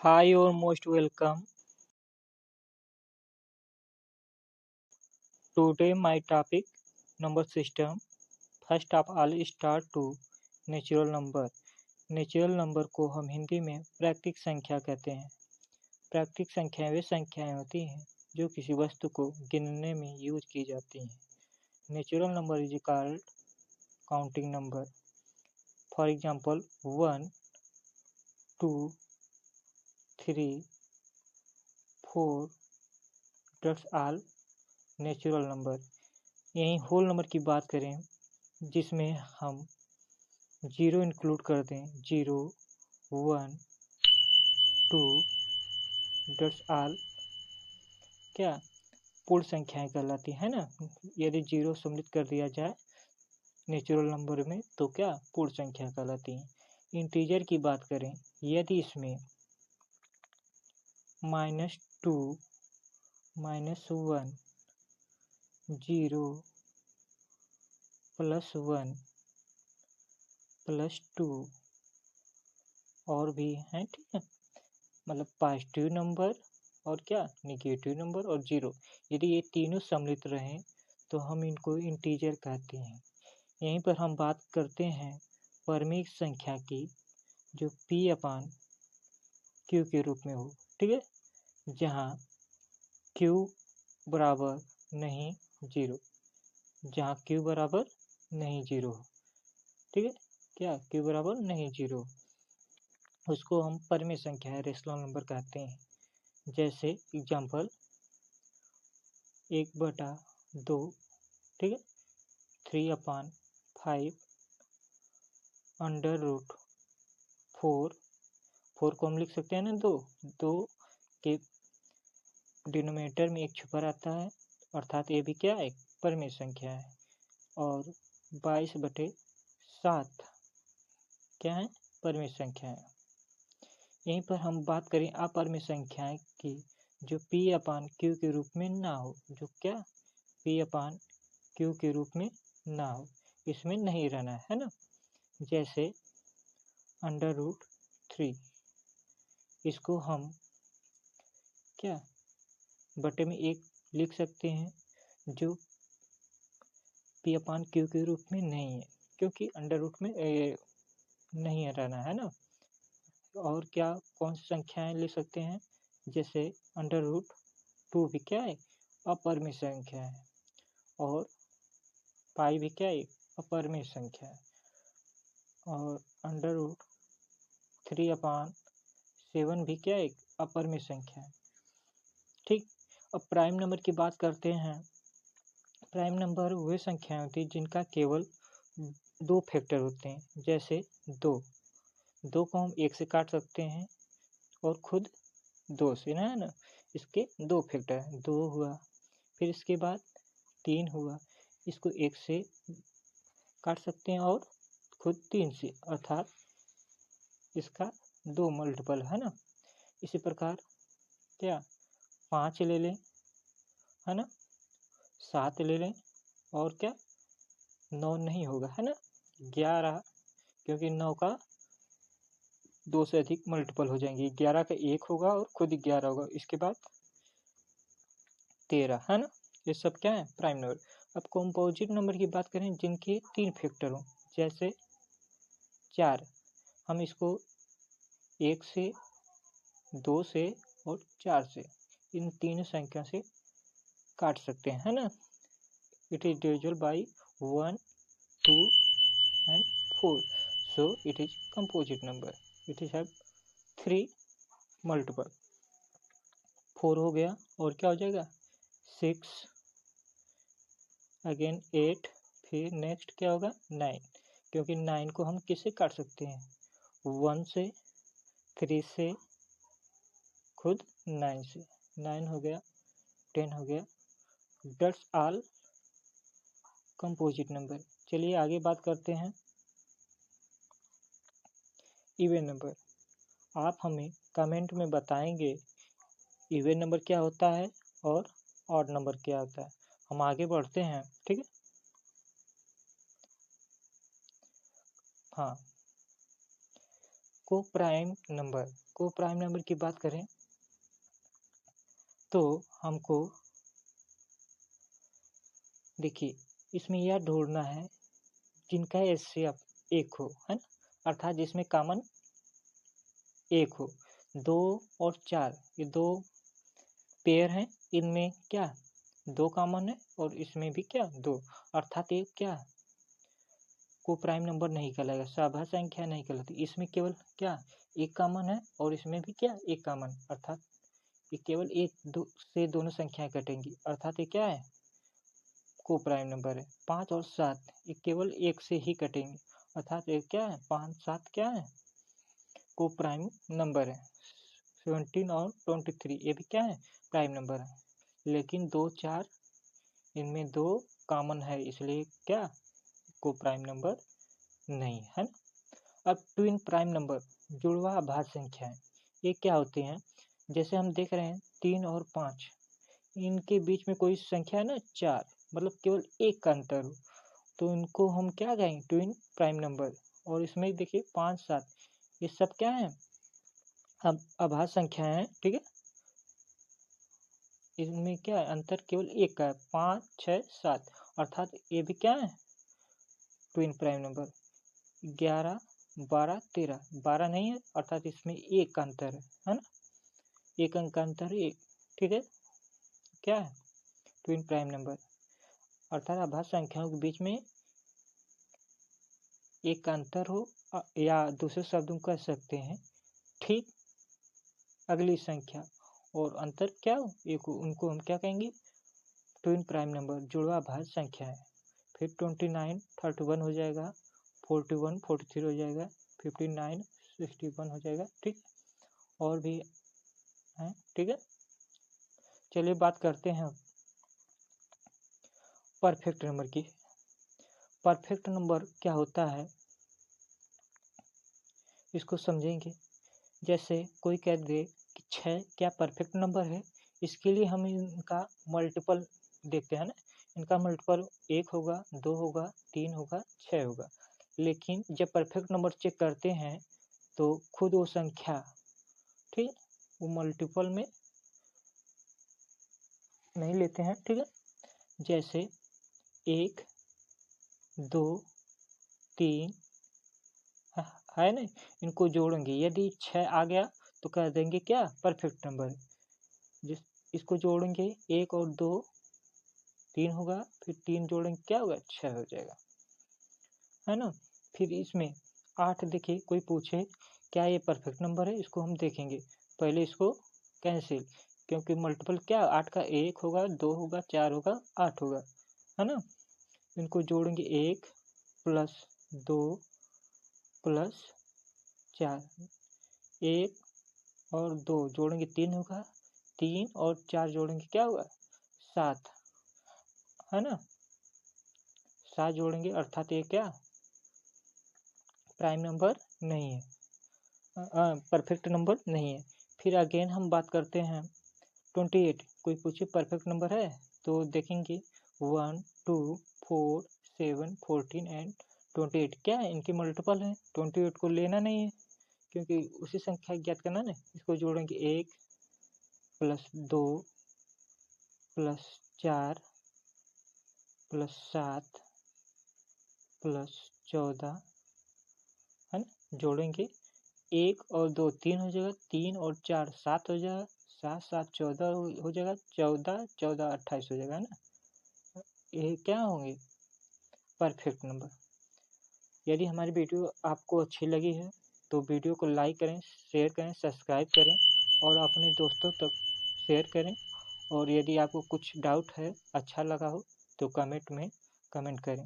Hi, you're most welcome. Today my topic number system. First of all start to natural number. Natural number को हम हिंदी में प्राकृतिक संख्या कहते हैं। प्राकृतिक संख्याएं वे संख्याएं होती हैं जो किसी वस्तु को गिनने में यूज की जाती हैं। Natural number is called counting number. For example 1, 2, 3, 4 that's all natural number. यहीं होल नंबर की बात करें जिसमें हम जीरो इंक्लूड कर दें, 0, 1, 2 दैट्स ऑल क्या पूर्ण संख्याएं कहलाती है ना। यदि जीरो सम्मिलित कर दिया जाए नेचुरल नंबर में तो क्या पूर्ण संख्या कहलाती है। इंटीजर की बात करें, यदि इसमें -2, -1, 0, +1, +2 और भी हैं, ठीक है, मतलब पॉजिटिव नंबर और क्या निगेटिव नंबर और जीरो, यदि ये तीनों सम्मिलित रहें तो हम इनको इंटीजर कहते हैं। यहीं पर हम बात करते हैं परमिक संख्या की जो P/Q के रूप में हो, ठीक है, जहाँ Q बराबर नहीं जीरो, जहाँ Q बराबर नहीं जीरो हो, ठीक है, क्या Q बराबर नहीं जीरो, उसको हम परमिक संख्या है रेशनल नंबर कहते हैं। जैसे एग्जाम्पल 1/2, ठीक है, 3/5 √4, 4 को हम लिख सकते हैं ना, दो के डिनोमिनेटर में एक छुपा रहता है, अर्थात ये भी क्या एक परमिक संख्या है। और 22/7 क्या है परमिक संख्या है। यहीं पर हम बात करें अपरमिक संख्याएं की जो P/Q के रूप में ना हो, जो क्या P/Q के रूप में ना हो, इसमें नहीं रहना है ना। जैसे √3, इसको हम क्या बटे में एक लिख सकते हैं जो P/Q के रूप में नहीं है, क्योंकि √ में नहीं रहना है ना। और क्या कौन सी संख्याएं ले सकते हैं, जैसे √2 भी क्या है अपरमिक संख्या है, और पाई भी क्या है अपरमिक संख्या है, और √3/7 भी क्या है अपरमिक संख्या है, ठीक। अब प्राइम नंबर की बात करते हैं। प्राइम नंबर वे संख्याएं होती हैं जिनका केवल 2 फैक्टर होते हैं, जैसे 2 को हम 1 से काट सकते हैं और खुद 2 से ना, इसके 2 फैक्टर हैं, 2 हुआ, फिर इसके बाद 3 हुआ, इसको 1 से काट सकते हैं और खुद 3 से, अर्थात इसका 2 मल्टीपल है ना। इसी प्रकार क्या 5 ले लें है ना, 7 ले लें, और क्या 9 नहीं होगा है ना, 11, क्योंकि 9 का 2 से अधिक मल्टीपल हो जाएंगे, 11 का 1 होगा और खुद 11 होगा, इसके बाद 13 है ना। ये सब क्या है प्राइम नंबर। अब कंपोजिट नंबर की बात करें जिनके 3 फैक्टर हों, जैसे 4, हम इसको 1 से, 2 से और 4 से, इन तीनों संख्या से काट सकते हैं है ना। It is divisible by 1, 2 and 4, so it is composite number. It is have 3 multiple। 4 हो गया और क्या हो जाएगा 6, अगेन 8, फिर नेक्स्ट क्या होगा 9, क्योंकि 9 को हम किससे काट सकते हैं 1 से, 3 से, खुद 9 से, 9 हो गया, 10 हो गया, दैट्स ऑल कंपोजिट नंबर। चलिए आगे बात करते हैं इवन नंबर। आप हमें कमेंट में बताएंगे इवन नंबर क्या होता है और ऑड नंबर क्या होता है। हम आगे बढ़ते हैं, ठीक है। हाँ, को प्राइम नंबर को प्राइम नंबर की बात करें तो हमको देखिए इसमें यह ढूंढना है जिनका एचसीएफ 1 हो, है ना, अर्थात जिसमें कॉमन 1 हो। 2 और 4 ये 2 पेयर हैं, इनमें क्या 2 कॉमन है और इसमें भी क्या 2, अर्थात ये क्या को प्राइम नंबर नहीं कहलाएगा, सभाज्य संख्या नहीं कहलाती। इसमें केवल क्या एक कॉमन है और इसमें भी क्या एक कॉमन, अर्थात ये केवल एक दो से दोनों संख्याएं कटेंगी, अर्थात ये क्या है को प्राइम नंबर है। 5 और 7 ये केवल एक से ही कटेंगे, अर्थात ये क्या है 5 7 क्या है को प्राइम नंबर है। 17 और 23 ये भी क्या है प्राइम नंबर है, लेकिन 2 4 इनमें 2 कॉमन है, इसलिए क्या को प्राइम नंबर नहीं है ना। अब ट्विन प्राइम नंबर जुड़वा अभाज्य संख्याएं ये क्या होते हैं, जैसे हम देख रहे हैं 3 और 5 इनके बीच में कोई संख्या है ना 4, मतलब केवल एक का अंतर हो, तो इनको हम क्या कहेंगे ट्विन प्राइम नंबर। और इसमें देखिए 5 7 ये सब क्या है अब अभाज्य संख्या है, ठीक है, इसमें क्या है अंतर केवल एक का है 5 6 7, अर्थात ये भी क्या है ट्विन प्राइम नंबर। 11 12 13 12 नहीं है, अर्थात इसमें एक का अंतर है ना, एक अंक का अंतर है एक, ठीक है, क्या है ट्विन प्राइम नंबर, अर्थात अभाज्य संख्याओं के बीच में एक का अंतर हो, या दूसरे शब्दों कह सकते हैं ठीक अगली संख्या और अंतर क्या हो एक हो, उनको हम क्या कहेंगे ट्विन प्राइम नंबर जुड़वा अभाज्य संख्या है। फिर 29 31 हो जाएगा, 41 43 हो जाएगा, 59 61 हो जाएगा, ठीक, और भी है, ठीक है। चलिए बात करते हैं परफेक्ट नंबर की। परफेक्ट नंबर क्या होता है इसको समझेंगे। जैसे कोई कह दे कि 6 क्या परफेक्ट नंबर है, इसके लिए हम इनका मल्टीपल देखते हैं ना, इनका मल्टीपल 1 होगा 2 होगा 3 होगा 6 होगा, लेकिन जब परफेक्ट नंबर चेक करते हैं तो खुद वो संख्या ठीक वो मल्टीपल में नहीं लेते हैं, ठीक है, जैसे 1 2 3 है ना, इनको जोड़ेंगे यदि 6 आ गया तो कह देंगे क्या परफेक्ट नंबर है। जिस इसको जोड़ेंगे 1 और 2 3 होगा, फिर 3 जोड़ेंगे क्या होगा 6 हो जाएगा, है ना। फिर इसमें 8 देखिए कोई पूछे क्या ये परफेक्ट नंबर है, इसको हम देखेंगे, पहले इसको कैंसिल, क्योंकि मल्टीपल क्या 8 का 1 होगा 2 होगा 4 होगा 8 होगा, है ना। इनको जोड़ेंगे 1 प्लस 2 प्लस 4, 1 और 2 जोड़ेंगे 3 होगा, 3 और 4 जोड़ेंगे क्या होगा 7, है ना, 7 जोड़ेंगे, अर्थात ये क्या प्राइम नंबर नहीं है, परफेक्ट नंबर नहीं है। फिर अगेन हम बात करते हैं 28, कोई पूछे परफेक्ट नंबर है तो देखेंगे 1 2 4 7 14 एंड 28 क्या है इनके मल्टीपल है, 28 को लेना नहीं है क्योंकि उसी संख्या ज्ञात करना ना। इसको जोड़ेंगे 1 प्लस 2 प्लस 4 प्लस 7 प्लस 14, है ना, जोड़ेंगे 1 और 2 3 हो जाएगा, 3 और 4 7 हो जाएगा, 7 7 14 हो जाएगा, 14 14 28 हो जाएगा, है ना। ये क्या होंगे परफेक्ट नंबर। यदि हमारी वीडियो आपको अच्छी लगी है तो वीडियो को लाइक करें, शेयर करें, सब्सक्राइब करें और अपने दोस्तों तक शेयर करें। और यदि आपको कुछ डाउट है अच्छा लगा हो तो कमेंट में कमेंट करें।